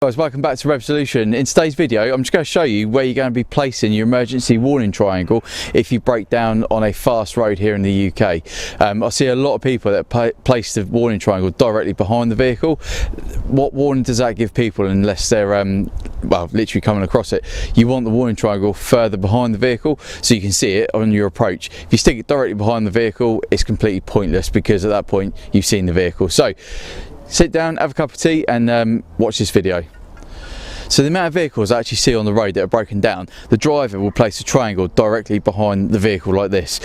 Guys, welcome back to Rev Solution. In today's video I'm just going to show you where you're going to be placing your emergency warning triangle if you break down on a fast road here in the UK. I see a lot of people that place the warning triangle directly behind the vehicle. What warning does that give people unless they're well, literally coming across it? You want the warning triangle further behind the vehicle so you can see it on your approach. If you stick it directly behind the vehicle, it's completely pointless because at that point you've seen the vehicle. So sit down, have a cup of tea and watch this video. So the amount of vehicles I actually see on the road that are broken down, the driver will place a triangle directly behind the vehicle like this.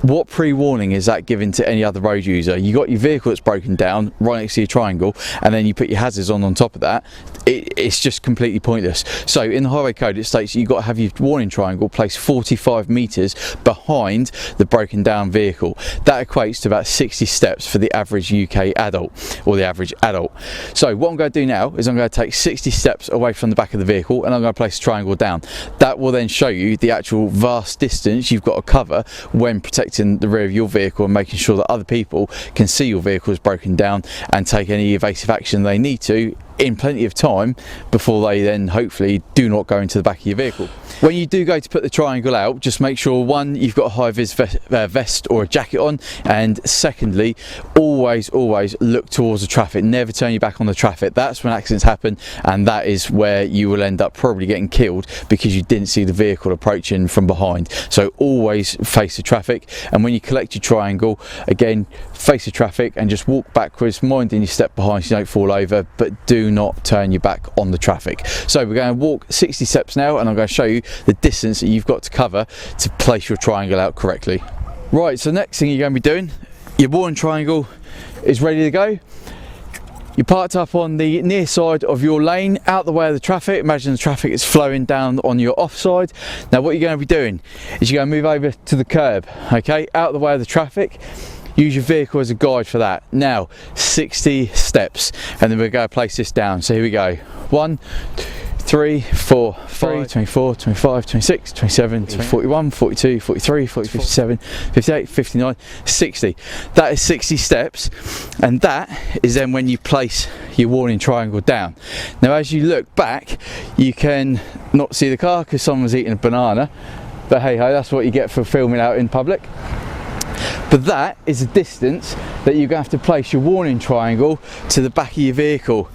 What pre-warning is that giving to any other road user? You got your vehicle that's broken down right next to your triangle and then you put your hazards on top of that. It's just completely pointless. So in the highway code it states you've got to have your warning triangle placed 45 metres behind the broken down vehicle. That equates to about 60 steps for the average UK adult, or the average adult. So what I'm going to do now is I'm going to take 60 steps away from the back of the vehicle and I'm going to place a triangle down. That will then show you the actual vast distance you've got to cover when protecting the rear of your vehicle and making sure that other people can see your vehicle is broken down and take any evasive action they need to in plenty of time before they then hopefully do not go into the back of your vehicle. When you do go to put the triangle out, just make sure, one, you've got a high-vis vest or a jacket on, and secondly, always look towards the traffic. Never turn your back on the traffic. That's when accidents happen, and that is where you will end up probably getting killed because you didn't see the vehicle approaching from behind. So always face the traffic, and when you collect your triangle, again, face the traffic and just walk backwards, minding your step behind so you don't fall over, but do not turn your back on the traffic. So we're going to walk 60 steps now and I'm going to show you the distance that you've got to cover to place your triangle out correctly. Right, so next thing you're going to be doing, your warning triangle is ready to go. You're parked up on the near side of your lane, out the way of the traffic. Imagine the traffic is flowing down on your offside. Now what you're going to be doing is you're going to move over to the curb, okay, out the way of the traffic. Use your vehicle as a guide for that. Now 60 steps and then we're going to place this down. So here we go. 1, 3, 4, 5, 24, 25, 26, 27, 41, 42, 43, 44, 57, 58, 59, 60. That is 60 steps, and that is then when you place your warning triangle down. Now as you look back, you can not see the car because someone's eating a banana, but hey ho, that's what you get for filming out in public. But that is the distance that you're going to have to place your warning triangle to the back of your vehicle.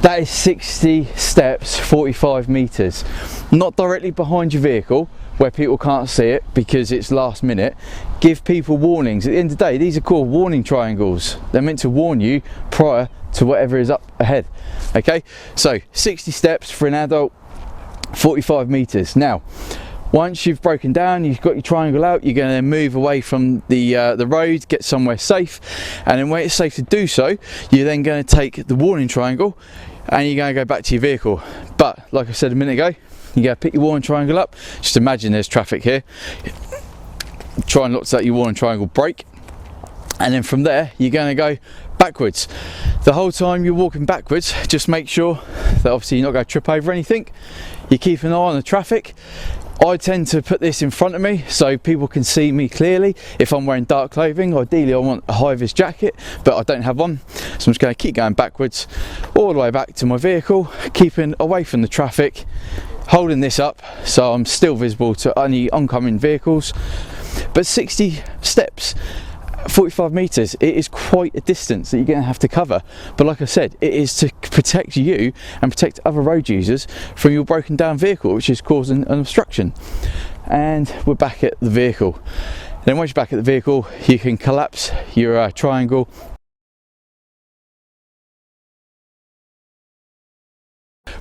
That is 60 steps, 45 metres. Not directly behind your vehicle where people can't see it because it's last minute. Give people warnings. At the end of the day, these are called warning triangles. They're meant to warn you prior to whatever is up ahead. Okay, so 60 steps for an adult, 45 metres. Now, once you've broken down, you've got your triangle out, you're going to move away from the road, get somewhere safe, and then when it's safe to do so, you're then going to take the warning triangle and you're going to go back to your vehicle. But like I said a minute ago, you're going to pick your warning triangle up. Just imagine there's traffic here. Try and not to let your warning triangle break, and then from there you're going to go backwards. The whole time you're walking backwards, just make sure that obviously you're not going to trip over anything. You keep an eye on the traffic. I tend to put this in front of me so people can see me clearly. If I'm wearing dark clothing, ideally I want a high-vis jacket, but I don't have one. So I'm just going to keep going backwards all the way back to my vehicle, keeping away from the traffic, holding this up so I'm still visible to any oncoming vehicles. But 60 steps, 45 metres, it is quite a distance that you're going to have to cover, but like I said, it is to protect you and protect other road users from your broken down vehicle which is causing an obstruction. And we're back at the vehicle. Then once you're back at the vehicle, you can collapse your triangle.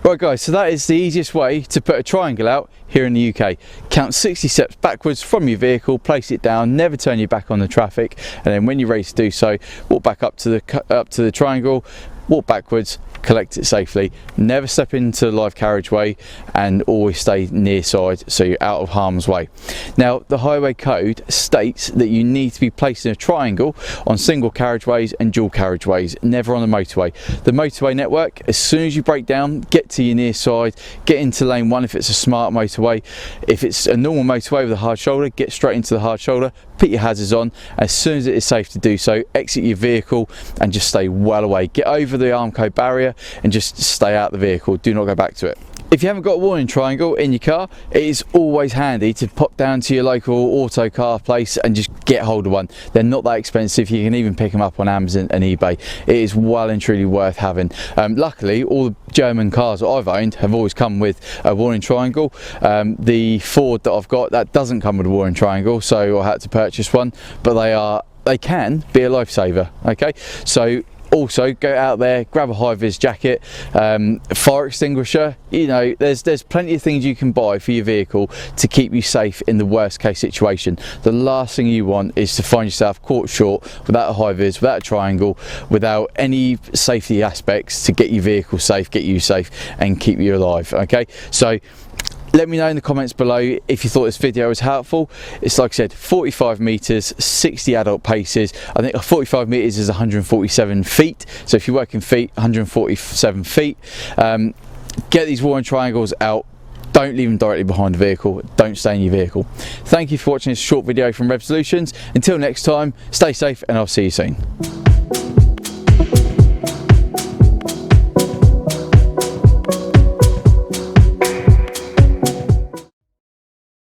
Right guys, so that is the easiest way to put a triangle out here in the UK. Count 60 steps backwards from your vehicle, place it down, never turn your back on the traffic, and then when you're ready to do so, walk back up to the triangle, walk backwards, collect it safely, never step into the live carriageway, and always stay near side so you're out of harm's way. Now the highway code states that you need to be placing a triangle on single carriageways and dual carriageways, never on the motorway. The motorway network, as soon as you break down, get to your near side, get into lane 1 if it's a smart motorway. If it's a normal motorway with a hard shoulder, get straight into the hard shoulder, put your hazards on. As soon as it is safe to do so, exit your vehicle and just stay well away. Get over the Armco barrier and just stay out the vehicle. Do not go back to it. If you haven't got a warning triangle in your car, it is always handy to pop down to your local auto car place and just get hold of one. They're not that expensive. You can even pick them up on Amazon and eBay. It is well and truly worth having. Luckily, all the German cars that I've owned have always come with a warning triangle. The Ford that I've got, that doesn't come with a warning triangle, so I had to purchase one, but they can be a lifesaver. Okay, so also go out there, grab a high-vis jacket, fire extinguisher. You know, there's plenty of things you can buy for your vehicle to keep you safe in the worst case situation. The last thing you want is to find yourself caught short without a high-vis, without a triangle, without any safety aspects to get your vehicle safe, get you safe and keep you alive. Okay, so let me know in the comments below if you thought this video was helpful. It's, like I said, 45 meters, 60 adult paces. I think 45 meters is 147 feet. So if you work in feet, 147 feet. Get these warning triangles out. Don't leave them directly behind the vehicle. Don't stay in your vehicle. Thank you for watching this short video from Rev Solutions. Until next time, stay safe and I'll see you soon.